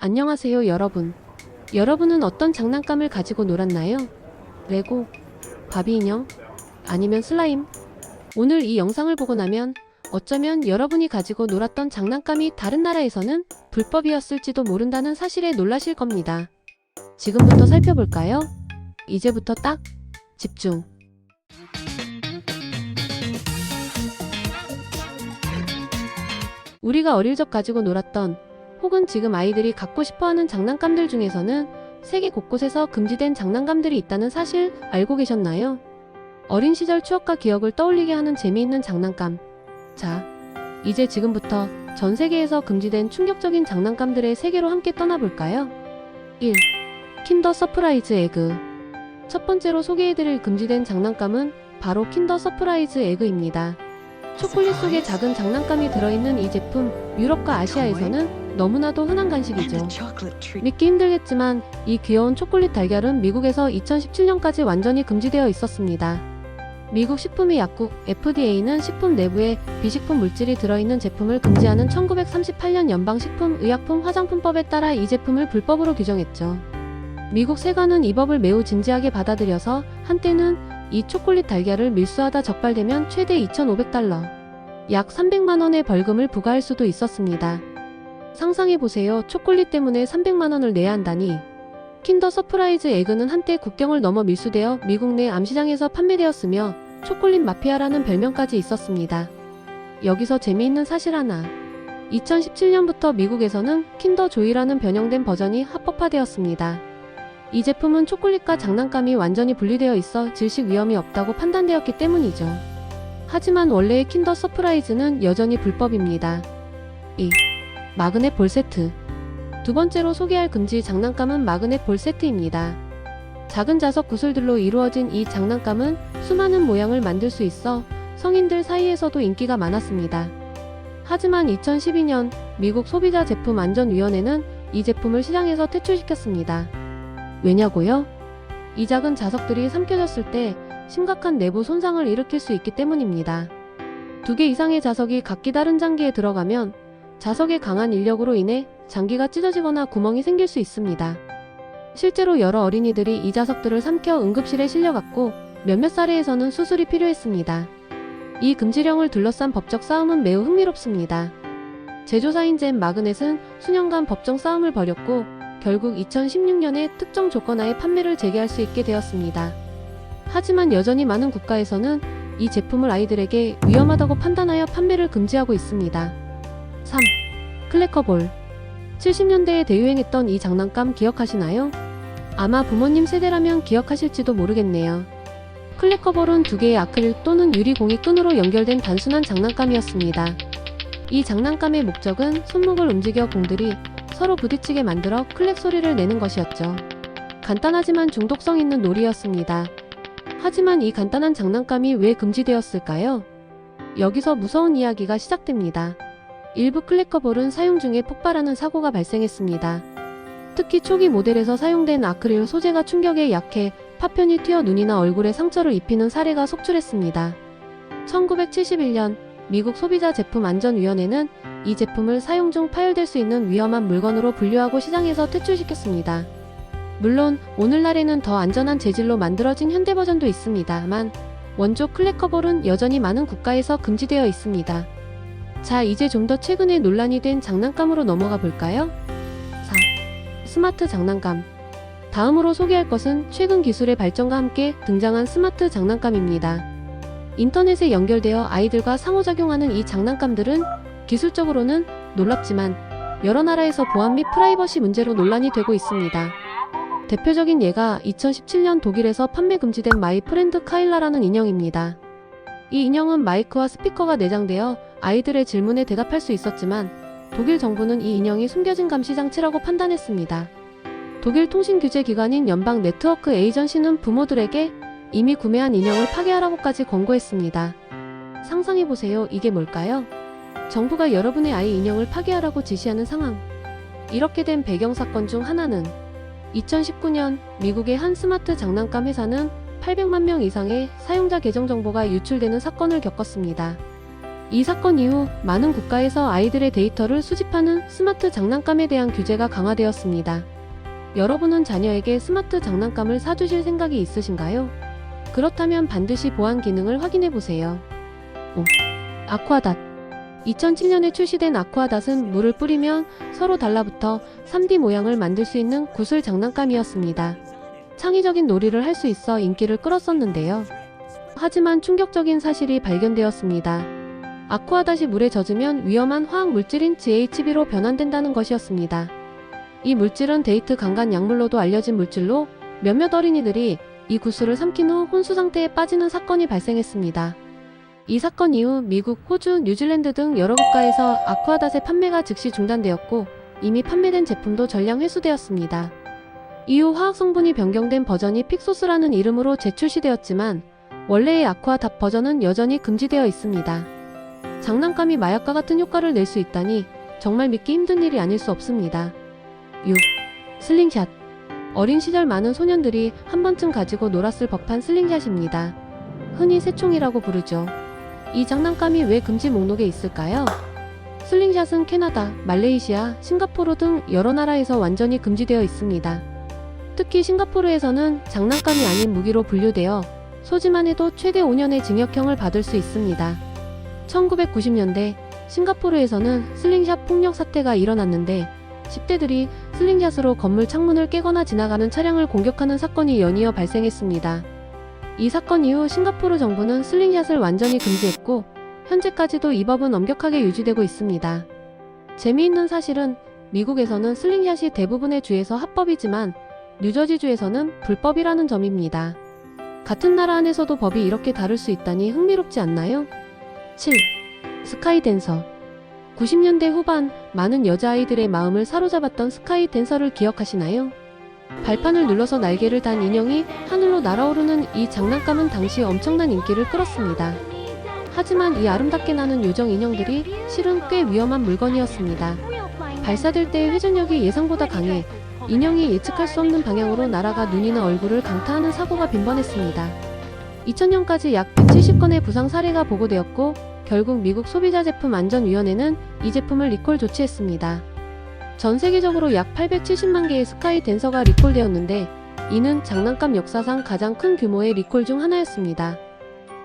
안녕하세요 여러분. 여러분은 어떤 장난감을 가지고 놀았나요? 레고, 바비 인형, 아니면 슬라임? 오늘 이 영상을 보고 나면 어쩌면 여러분이 가지고 놀았던 장난감이 다른 나라에서는 불법이었을지도 모른다는 사실에 놀라실 겁니다. 지금부터 살펴볼까요? 이제부터 딱 집중. 우리가 어릴 적 가지고 놀았던 혹은 지금 아이들이 갖고 싶어하는 장난감들 중에서는 세계 곳곳에서 금지된 장난감들이 있다는 사실 알고 계셨나요? 어린 시절 추억과 기억을 떠올리게 하는 재미있는 장난감. 자, 이제 지금부터 전 세계에서 금지된 충격적인 장난감들의 세계로 함께 떠나볼까요? 1. 킨더 서프라이즈 에그. 첫 번째로 소개해드릴 금지된 장난감은 바로 킨더 서프라이즈 에그입니다. 초콜릿 속에 작은 장난감이 들어있는 이 제품, 유럽과 아시아에서는 너무나도 흔한 간식이죠. 믿기 힘들겠지만 이 귀여운 초콜릿 달걀은 미국에서 2017년까지 완전히 금지되어 있었습니다. 미국 식품의 약국 FDA는 식품 내부에 비식품 물질이 들어있는 제품을 금지하는 1938년 연방식품의약품 화장품법에 따라 이 제품을 불법으로 규정했죠. 미국 세관은 이 법을 매우 진지하게 받아들여서 한때는 이 초콜릿 달걀을 밀수하다 적발되면 최대 2,500달러, 약 300만원의 벌금을 부과할 수도 있었습니다. 상상해보세요. 초콜릿 때문에 300만원을 내야 한다니. 킨더 서프라이즈 에그는 한때 국경을 넘어 밀수되어 미국 내 암시장에서 판매되었으며 초콜릿 마피아라는 별명까지 있었습니다. 여기서 재미있는 사실 하나. 2017년부터 미국에서는 킨더 조이라는 변형된 버전이 합법화되었습니다. 이 제품은 초콜릿과 장난감이 완전히 분리되어 있어 질식 위험이 없다고 판단되었기 때문이죠. 하지만 원래의 킨더 서프라이즈는 여전히 불법입니다. 2. 마그넷 볼 세트. 두 번째로 소개할 금지 장난감은 마그넷 볼 세트입니다. 작은 자석 구슬들로 이루어진 이 장난감은 수많은 모양을 만들 수 있어 성인들 사이에서도 인기가 많았습니다. 하지만 2012년 미국 소비자제품안전위원회는 이 제품을 시장에서 퇴출시켰습니다. 왜냐고요? 이 작은 자석들이 삼켜졌을 때 심각한 내부 손상을 일으킬 수 있기 때문입니다. 2개 이상의 자석이 각기 다른 장기에 들어가면 자석의 강한 인력으로 인해 장기가 찢어지거나 구멍이 생길 수 있습니다. 실제로 여러 어린이들이 이 자석들을 삼켜 응급실에 실려갔고 몇몇 사례에서는 수술이 필요했습니다. 이 금지령을 둘러싼 법적 싸움은 매우 흥미롭습니다. 제조사인 젠 마그넷은 수년간 법정 싸움을 벌였고 결국 2016년에 특정 조건하에 판매를 재개할 수 있게 되었습니다. 하지만 여전히 많은 국가에서는 이 제품을 아이들에게 위험하다고 판단하여 판매를 금지하고 있습니다. 3. 클래커볼. 70년대에 대유행했던 이 장난감 기억하시나요? 아마 부모님 세대라면 기억하실지도 모르겠네요. 클래커볼은 2개의 아크릴 또는 유리 공이 끈으로 연결된 단순한 장난감이었습니다. 이 장난감의 목적은 손목을 움직여 공들이 서로 부딪히게 만들어 클렉 소리를 내는 것이었죠. 간단하지만 중독성 있는 놀이였습니다. 하지만 이 간단한 장난감이 왜 금지되었을까요? 여기서 무서운 이야기가 시작됩니다. 일부 클래커볼은 사용 중에 폭발하는 사고가 발생했습니다. 특히 초기 모델에서 사용된 아크릴 소재가 충격에 약해 파편이 튀어 눈이나 얼굴에 상처를 입히는 사례가 속출했습니다. 1971년 미국 소비자제품안전위원회는 이 제품을 사용 중 파열될 수 있는 위험한 물건으로 분류하고 시장에서 퇴출시켰습니다. 물론 오늘날에는 더 안전한 재질로 만들어진 현대 버전도 있습니다만 원조 클래커볼은 여전히 많은 국가에서 금지되어 있습니다. 자, 이제 좀 더 최근에 논란이 된 장난감으로 넘어가 볼까요? 4. 스마트 장난감. 다음으로 소개할 것은 최근 기술의 발전과 함께 등장한 스마트 장난감입니다. 인터넷에 연결되어 아이들과 상호작용하는 이 장난감들은 기술적으로는 놀랍지만 여러 나라에서 보안 및 프라이버시 문제로 논란이 되고 있습니다. 대표적인 예가 2017년 독일에서 판매 금지된 마이 프렌드 카일라라는 인형입니다. 이 인형은 마이크와 스피커가 내장되어 아이들의 질문에 대답할 수 있었지만 독일 정부는 이 인형이 숨겨진 감시 장치라고 판단했습니다. 독일 통신규제기관인 연방 네트워크 에이전시는 부모들에게 이미 구매한 인형을 파괴하라고까지 권고했습니다. 상상해보세요. 이게 뭘까요? 정부가 여러분의 아이 인형을 파괴하라고 지시하는 상황. 이렇게 된 배경사건 중 하나는 2019년 미국의 한 스마트 장난감 회사는 800만 명 이상의 사용자 계정 정보가 유출되는 사건을 겪었습니다. 이 사건 이후 많은 국가에서 아이들의 데이터를 수집하는 스마트 장난감에 대한 규제가 강화되었습니다. 여러분은 자녀에게 스마트 장난감을 사주실 생각이 있으신가요? 그렇다면 반드시 보안 기능을 확인해 보세요. 5. 아쿠아닷. 2007년에 출시된 아쿠아닷은 물을 뿌리면 서로 달라붙어 3D 모양을 만들 수 있는 구슬 장난감이었습니다. 창의적인 놀이를 할 수 있어 인기를 끌었었는데요. 하지만 충격적인 사실이 발견되었습니다. 아쿠아닷이 물에 젖으면 위험한 화학 물질인 GHB로 변환된다는 것이었습니다. 이 물질은 데이트 강간 약물로도 알려진 물질로 몇몇 어린이들이 이 구슬을 삼킨 후 혼수 상태에 빠지는 사건이 발생했습니다. 이 사건 이후 미국, 호주, 뉴질랜드 등 여러 국가에서 아쿠아닷의 판매가 즉시 중단되었고 이미 판매된 제품도 전량 회수되었습니다. 이후 화학 성분이 변경된 버전이 픽소스라는 이름으로 재출시되었지만 원래의 아쿠아닷 버전은 여전히 금지되어 있습니다. 장난감이 마약과 같은 효과를 낼 수 있다니 정말 믿기 힘든 일이 아닐 수 없습니다. 6. 슬링샷. 어린 시절 많은 소년들이 한 번쯤 가지고 놀았을 법한 슬링샷입니다. 흔히 새총이라고 부르죠. 이 장난감이 왜 금지 목록에 있을까요? 슬링샷은 캐나다, 말레이시아, 싱가포르 등 여러 나라에서 완전히 금지되어 있습니다. 특히 싱가포르에서는 장난감이 아닌 무기로 분류되어 소지만 해도 최대 5년의 징역형을 받을 수 있습니다. 1990년대 싱가포르에서는 슬링샷 폭력 사태가 일어났는데 10대들이 슬링샷으로 건물 창문을 깨거나 지나가는 차량을 공격하는 사건이 연이어 발생했습니다. 이 사건 이후 싱가포르 정부는 슬링샷을 완전히 금지했고 현재까지도 이 법은 엄격하게 유지되고 있습니다. 재미있는 사실은 미국에서는 슬링샷이 대부분의 주에서 합법이지만 뉴저지주에서는 불법이라는 점입니다. 같은 나라 안에서도 법이 이렇게 다를 수 있다니 흥미롭지 않나요? 7. 스카이댄서. 90년대 후반 많은 여자아이들의 마음을 사로잡았던 스카이댄서를 기억하시나요? 발판을 눌러서 날개를 단 인형이 하늘로 날아오르는 이 장난감은 당시 엄청난 인기를 끌었습니다. 하지만 이 아름답게 나는 요정 인형들이 실은 꽤 위험한 물건이었습니다. 발사될 때의 회전력이 예상보다 강해 인형이 예측할 수 없는 방향으로 날아가 눈이나 얼굴을 강타하는 사고가 빈번했습니다. 2000년까지 약 170건의 부상 사례가 보고되었고 결국 미국 소비자제품안전위원회는 이 제품을 리콜 조치했습니다. 전 세계적으로 약 870만 개의 스카이댄서가 리콜되었는데 이는 장난감 역사상 가장 큰 규모의 리콜 중 하나였습니다.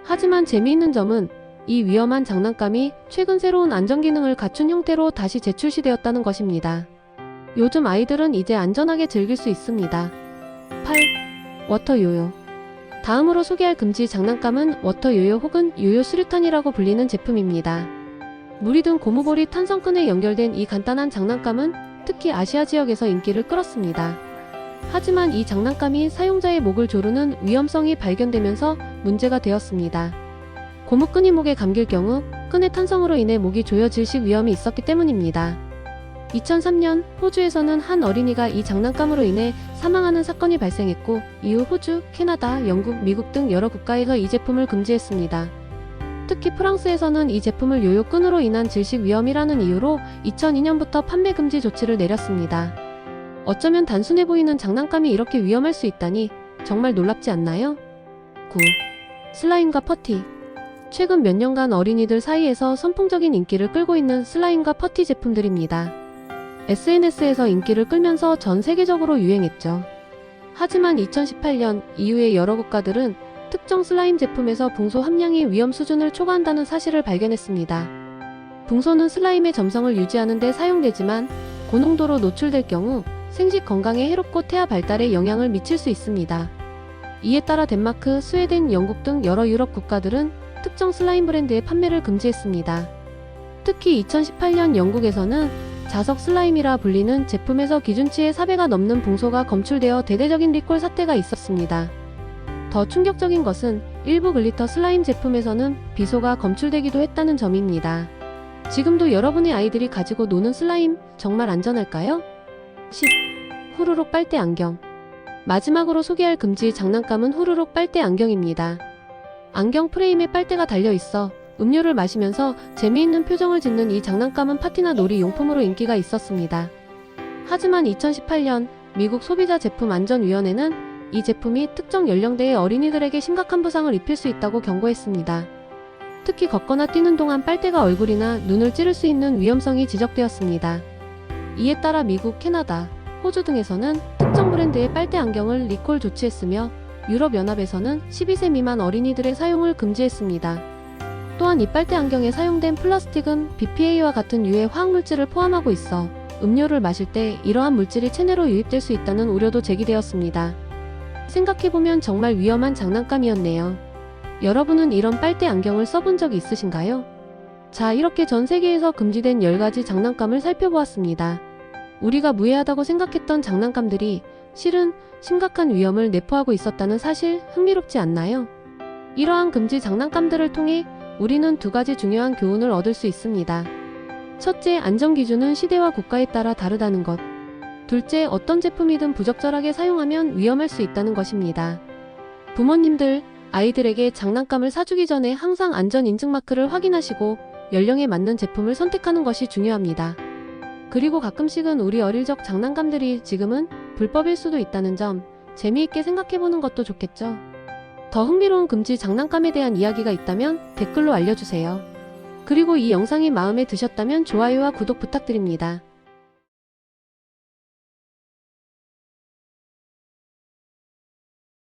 하지만 재미있는 점은 이 위험한 장난감이 최근 새로운 안전기능을 갖춘 형태로 다시 재출시되었다는 것입니다. 요즘 아이들은 이제 안전하게 즐길 수 있습니다. 8. 워터요요. 다음으로 소개할 금지 장난감은 워터요요 혹은 요요 수류탄이라고 불리는 제품입니다. 물이 든 고무볼이 탄성끈에 연결된 이 간단한 장난감은 특히 아시아 지역에서 인기를 끌었습니다. 하지만 이 장난감이 사용자의 목을 조르는 위험성이 발견되면서 문제가 되었습니다. 고무끈이 목에 감길 경우 끈의 탄성으로 인해 목이 조여 질식 위험이 있었기 때문입니다. 2003년 호주에서는 한 어린이가 이 장난감으로 인해 사망하는 사건이 발생했고 이후 호주, 캐나다, 영국, 미국 등 여러 국가에서 이 제품을 금지했습니다. 특히 프랑스에서는 이 제품을 요요끈으로 인한 질식 위험이라는 이유로 2002년부터 판매 금지 조치를 내렸습니다. 어쩌면 단순해 보이는 장난감이 이렇게 위험할 수 있다니 정말 놀랍지 않나요? 9. 슬라임과 퍼티. 최근 몇 년간 어린이들 사이에서 선풍적인 인기를 끌고 있는 슬라임과 퍼티 제품들입니다. SNS에서 인기를 끌면서 전 세계적으로 유행했죠. 하지만 2018년 이후에 여러 국가들은 특정 슬라임 제품에서 붕소 함량이 위험 수준을 초과한다는 사실을 발견했습니다. 붕소는 슬라임의 점성을 유지하는 데 사용되지만 고농도로 노출될 경우 생식 건강에 해롭고 태아 발달에 영향을 미칠 수 있습니다. 이에 따라 덴마크, 스웨덴, 영국 등 여러 유럽 국가들은 특정 슬라임 브랜드의 판매를 금지했습니다. 특히 2018년 영국에서는 자석 슬라임이라 불리는 제품에서 기준치의 4배가 넘는 붕소가 검출되어 대대적인 리콜 사태가 있었습니다. 더 충격적인 것은 일부 글리터 슬라임 제품에서는 비소가 검출되기도 했다는 점입니다. 지금도 여러분의 아이들이 가지고 노는 슬라임 정말 안전할까요? 10. 후루룩 빨대 안경. 마지막으로 소개할 금지 장난감은 후루룩 빨대 안경입니다. 안경 프레임에 빨대가 달려있어 음료를 마시면서 재미있는 표정을 짓는 이 장난감은 파티나 놀이 용품으로 인기가 있었습니다. 하지만 2018년 미국 소비자제품안전위원회는 이 제품이 특정 연령대의 어린이들에게 심각한 부상을 입힐 수 있다고 경고했습니다. 특히 걷거나 뛰는 동안 빨대가 얼굴이나 눈을 찌를 수 있는 위험성이 지적되었습니다. 이에 따라 미국, 캐나다, 호주 등에서는 특정 브랜드의 빨대 안경을 리콜 조치했으며 유럽연합에서는 12세 미만 어린이들의 사용을 금지했습니다. 또한 이 빨대 안경에 사용된 플라스틱은 BPA와 같은 유해 화학물질을 포함하고 있어 음료를 마실 때 이러한 물질이 체내로 유입될 수 있다는 우려도 제기되었습니다. 생각해보면 정말 위험한 장난감이었네요. 여러분은 이런 빨대 안경을 써본 적이 있으신가요? 자, 이렇게 전 세계에서 금지된 10가지 장난감을 살펴보았습니다. 우리가 무해하다고 생각했던 장난감들이 실은 심각한 위험을 내포하고 있었다는 사실 흥미롭지 않나요? 이러한 금지 장난감들을 통해 우리는 2가지 중요한 교훈을 얻을 수 있습니다. 첫째, 안전 기준은 시대와 국가에 따라 다르다는 것. 둘째, 어떤 제품이든 부적절하게 사용하면 위험할 수 있다는 것입니다. 부모님들, 아이들에게 장난감을 사주기 전에 항상 안전 인증 마크를 확인하시고 연령에 맞는 제품을 선택하는 것이 중요합니다. 그리고 가끔씩은 우리 어릴 적 장난감들이 지금은 불법일 수도 있다는 점 재미있게 생각해보는 것도 좋겠죠. 더 흥미로운 금지 장난감에 대한 이야기가 있다면 댓글로 알려주세요. 그리고 이 영상이 마음에 드셨다면 좋아요와 구독 부탁드립니다.